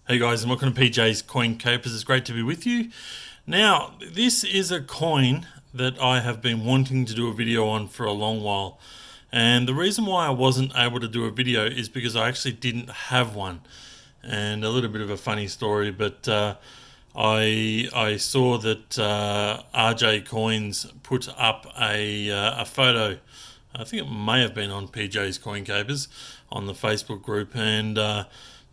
Hey guys, and welcome to PJ's Coin Capers. It's great to be with you. Now, this is a coin that I have been wanting to do a video on for a long while. And the reason why I wasn't able to do a video is because I actually didn't have one. And a little bit of a funny story, but I saw that RJ Coins put up a photo. I think it may have been on PJ's Coin Capers on the Facebook group, and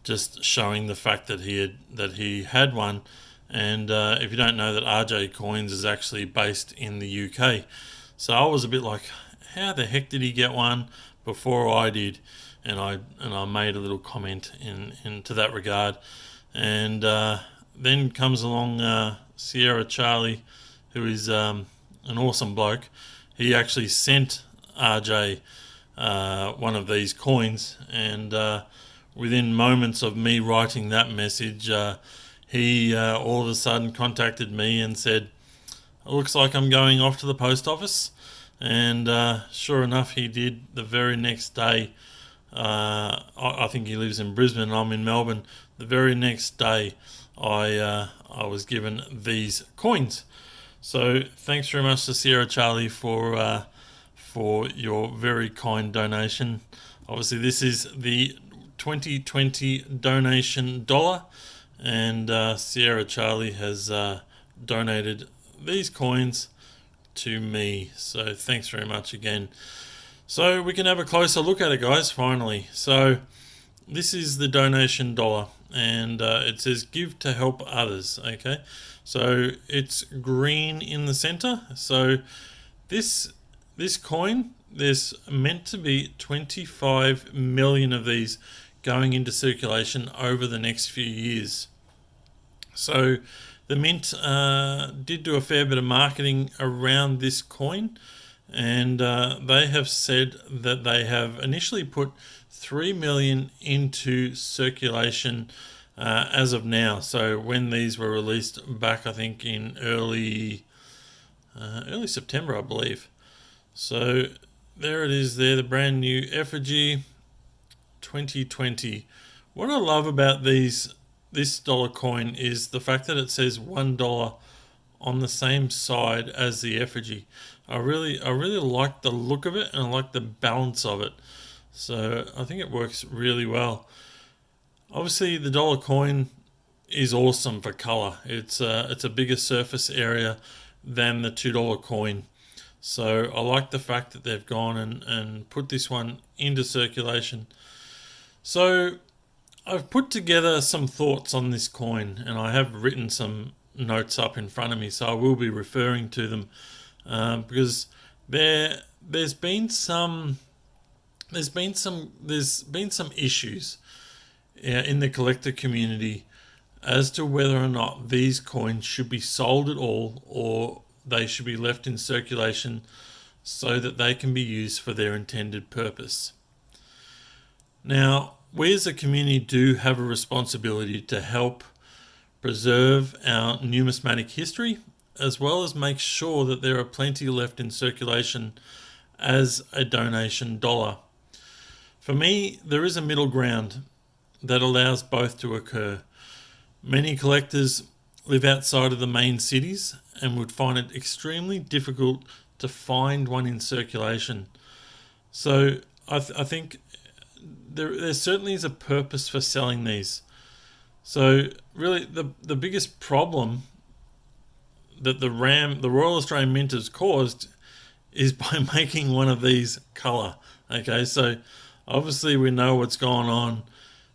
just showing the fact that he had one. And if you don't know, that RJ Coins is actually based in the UK, so I was a bit like, how the heck did he get one before I did? And I made a little comment into that regard. And then comes along Sierra Charlie, who is an awesome bloke. He actually sent RJ one of these coins, and within moments of me writing that message, he all of a sudden contacted me and said, "It looks like I'm going off to the post office." And sure enough, he did. The very next day, I think he lives in Brisbane, I'm in Melbourne. The very next day, I was given these coins. So thanks very much to Sierra Charlie for your very kind donation. Obviously, this is the 2020 donation dollar, and Sierra Charlie has donated these coins to me. So thanks very much again. So we can have a closer look at it, guys, finally. So this is the donation dollar, and it says give to help others. Okay, so it's green in the center. So this coin, there's meant to be 25 million of these going into circulation over the next few years. So the Mint did do a fair bit of marketing around this coin, and they have said that they have initially put 3 million into circulation as of now. So when these were released back, I think in early September, I believe. So there it is there, the brand new effigy 2020. What I love about this dollar coin is the fact that it says $1 on the same side as the effigy. I really like the look of it, and I like the balance of it. So I think it works really well. Obviously, the dollar coin is awesome for color. It's a bigger surface area than the $2 coin. So I like the fact that they've gone and put this one into circulation. So I've put together some thoughts on this coin, and I have written some notes up in front of me, so I will be referring to them because there's been some issues in the collector community as to whether or not these coins should be sold at all, or they should be left in circulation so that they can be used for their intended purpose. Now, we as a community do have a responsibility to help preserve our numismatic history, as well as make sure that there are plenty left in circulation as a donation dollar. For me, there is a middle ground that allows both to occur. Many collectors live outside of the main cities and would find it extremely difficult to find one in circulation. So I think there certainly is a purpose for selling these. So really the biggest problem that the Royal Australian Mint has caused is by making one of these colour. Okay, so obviously we know what's gone on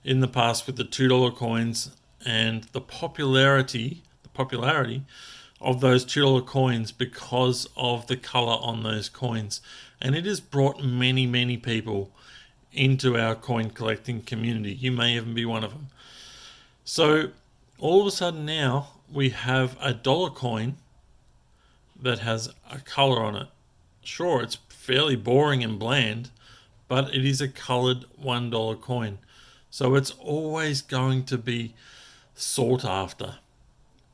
in the past with the $2 coins and the popularity of those $2 coins because of the colour on those coins. And it has brought many people into our coin collecting community. You may even be one of them. So all of a sudden now we have a dollar coin that has a colour on it. Sure, it's fairly boring and bland, but it is a coloured $1 coin. So it's always going to be sought after.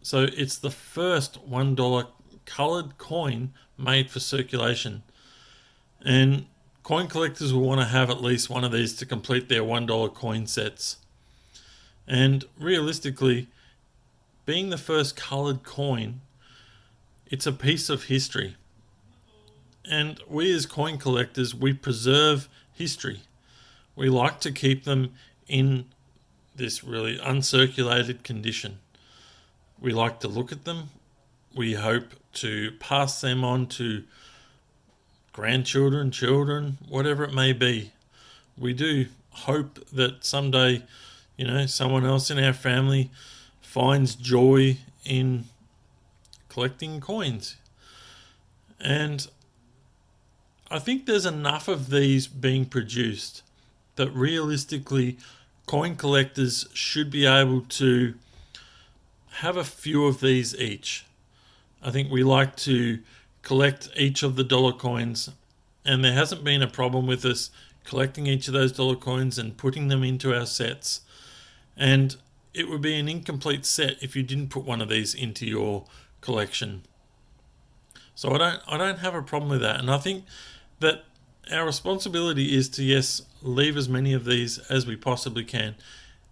So it's the first $1 coloured coin made for circulation. And coin collectors will want to have at least one of these to complete their $1 coin sets. And realistically, being the first coloured coin, it's a piece of history. And we as coin collectors, we preserve history. We like to keep them in this really uncirculated condition. We like to look at them. We hope to pass them on to grandchildren, children, whatever it may be. We do hope that someday, someone else in our family finds joy in collecting coins. And I think there's enough of these being produced that realistically coin collectors should be able to have a few of these each. I think we like to collect each of the dollar coins, and there hasn't been a problem with us collecting each of those dollar coins and putting them into our sets. And it would be an incomplete set if you didn't put one of these into your collection. So I don't have a problem with that. And I think that our responsibility is to, yes, leave as many of these as we possibly can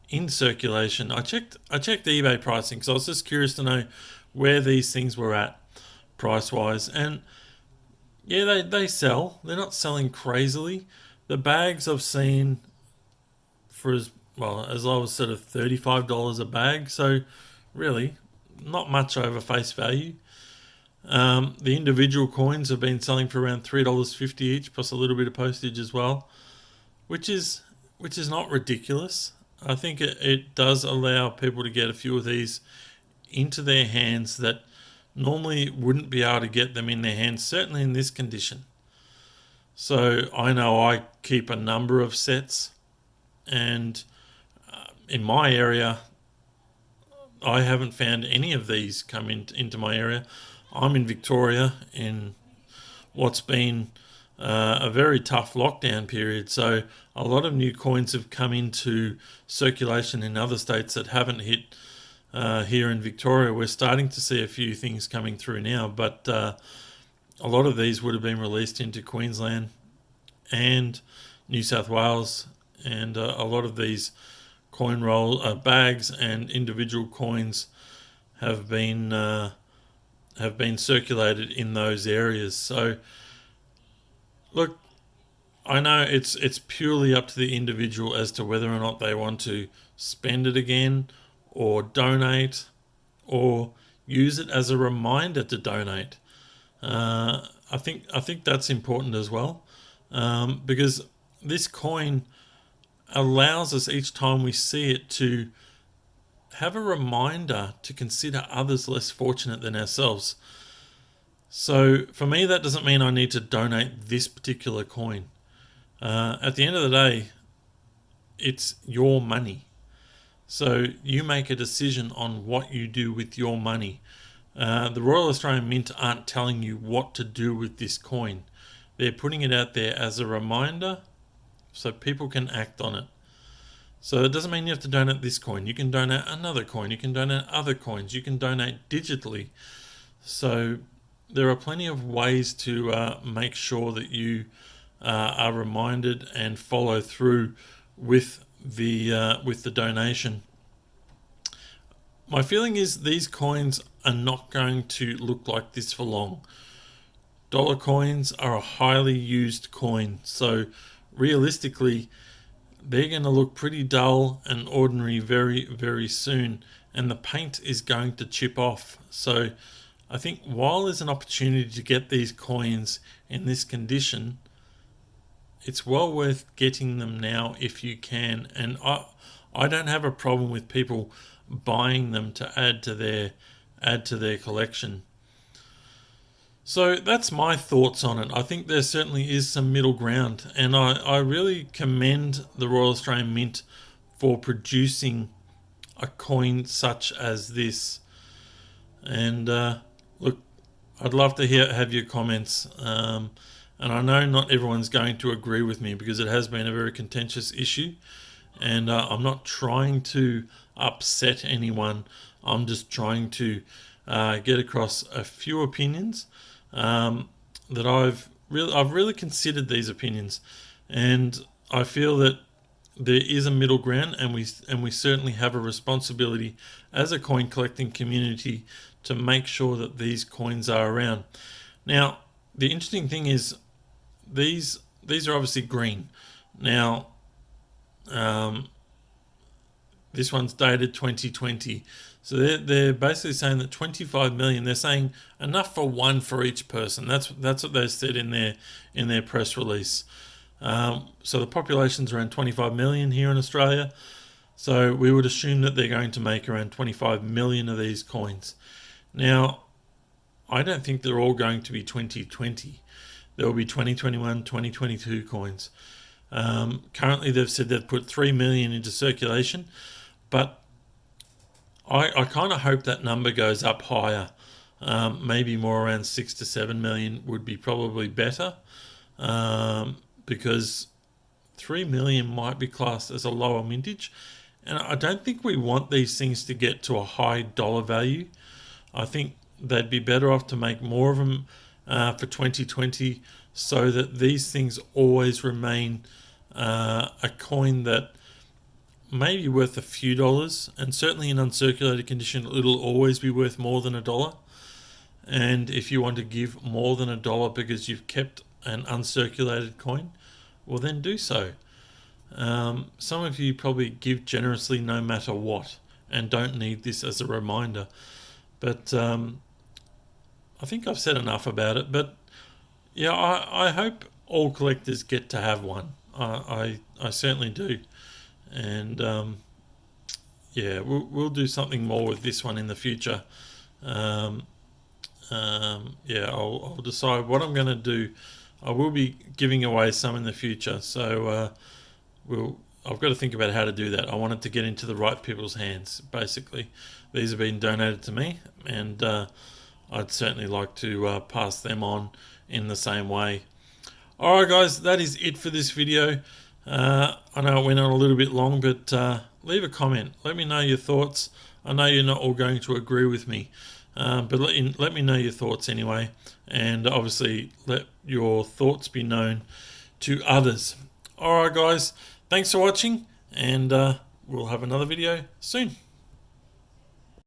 in circulation. I checked eBay pricing because I was just curious to know where these things were at price-wise. And yeah, they sell. They're not selling crazily. The bags I've seen for as low as sort of $35 a bag. So really, not much over face value. The individual coins have been selling for around $3.50 each, plus a little bit of postage as well, which is not ridiculous. I think it does allow people to get a few of these into their hands that normally wouldn't be able to get them in their hands, certainly in this condition. So I know I keep a number of sets, and in my area, I haven't found any of these come into my area. I'm in Victoria in what's been a very tough lockdown period, so a lot of new coins have come into circulation in other states that haven't hit here in Victoria. We're starting to see a few things coming through now, but a lot of these would have been released into Queensland and New South Wales, and a lot of these coin roll bags and individual coins have been circulated in those areas. So look, I know it's purely up to the individual as to whether or not they want to spend it again or donate or use it as a reminder to donate. I think that's important as well, because this coin allows us each time we see it to have a reminder to consider others less fortunate than ourselves. So for me, that doesn't mean I need to donate this particular coin. At the end of the day, it's your money. So you make a decision on what you do with your money. The Royal Australian Mint aren't telling you what to do with this coin. They're putting it out there as a reminder so people can act on it. So it doesn't mean you have to donate this coin. You can donate another coin. You can donate other coins. You can donate digitally. So there are plenty of ways to make sure that you are reminded and follow through with the donation. My feeling is these coins are not going to look like this for long. Dollar coins are a highly used coin, so realistically, they're going to look pretty dull and ordinary very, very soon, and the paint is going to chip off. So I think while there's an opportunity to get these coins in this condition, it's well worth getting them now if you can. And I don't have a problem with people buying them to add to their collection. So that's my thoughts on it. I think there certainly is some middle ground, and I really commend the Royal Australian Mint for producing a coin such as this. And look, I'd love to have your comments. And I know not everyone's going to agree with me because it has been a very contentious issue, and I'm not trying to upset anyone. I'm just trying to get across a few opinions that I've really considered these opinions, and I feel that there is a middle ground, and we certainly have a responsibility as a coin collecting community to make sure that these coins are around. Now, the interesting thing is these are obviously green. Now, this one's dated 2020. So they're basically saying that 25 million. They're saying enough for one for each person. That's what they said in their press release. So the population's around 25 million here in Australia. So we would assume that they're going to make around 25 million of these coins. Now, I don't think they're all going to be 2020. There will be 2021, 2022 coins. Currently, they've said they've put 3 million into circulation, but I kind of hope that number goes up higher. Maybe more around 6 to 7 million would be probably better, because 3 million might be classed as a lower mintage, and I don't think we want these things to get to a high dollar value. I think they'd be better off to make more of them for 2020, so that these things always remain a coin that may be worth a few dollars, and certainly in uncirculated condition it'll always be worth more than $1. And if you want to give more than $1 because you've kept an uncirculated coin, well then do so. Some of you probably give generously no matter what and don't need this as a reminder, but I think I've said enough about it. But yeah, I hope all collectors get to have one. I certainly do. And yeah, we'll do something more with this one in the future. Yeah, I'll decide what I'm going to do. I will be giving away some in the future, so I've got to think about how to do that. I want it to get into the right people's hands, basically. These have been donated to me, and I'd certainly like to pass them on in the same way. Alright guys, that is it for this video. I know it went on a little bit long, but leave a comment. Let me know your thoughts. I know you're not all going to agree with me, but let me know your thoughts anyway. And obviously let your thoughts be known to others. Alright guys, thanks for watching, and we'll have another video soon.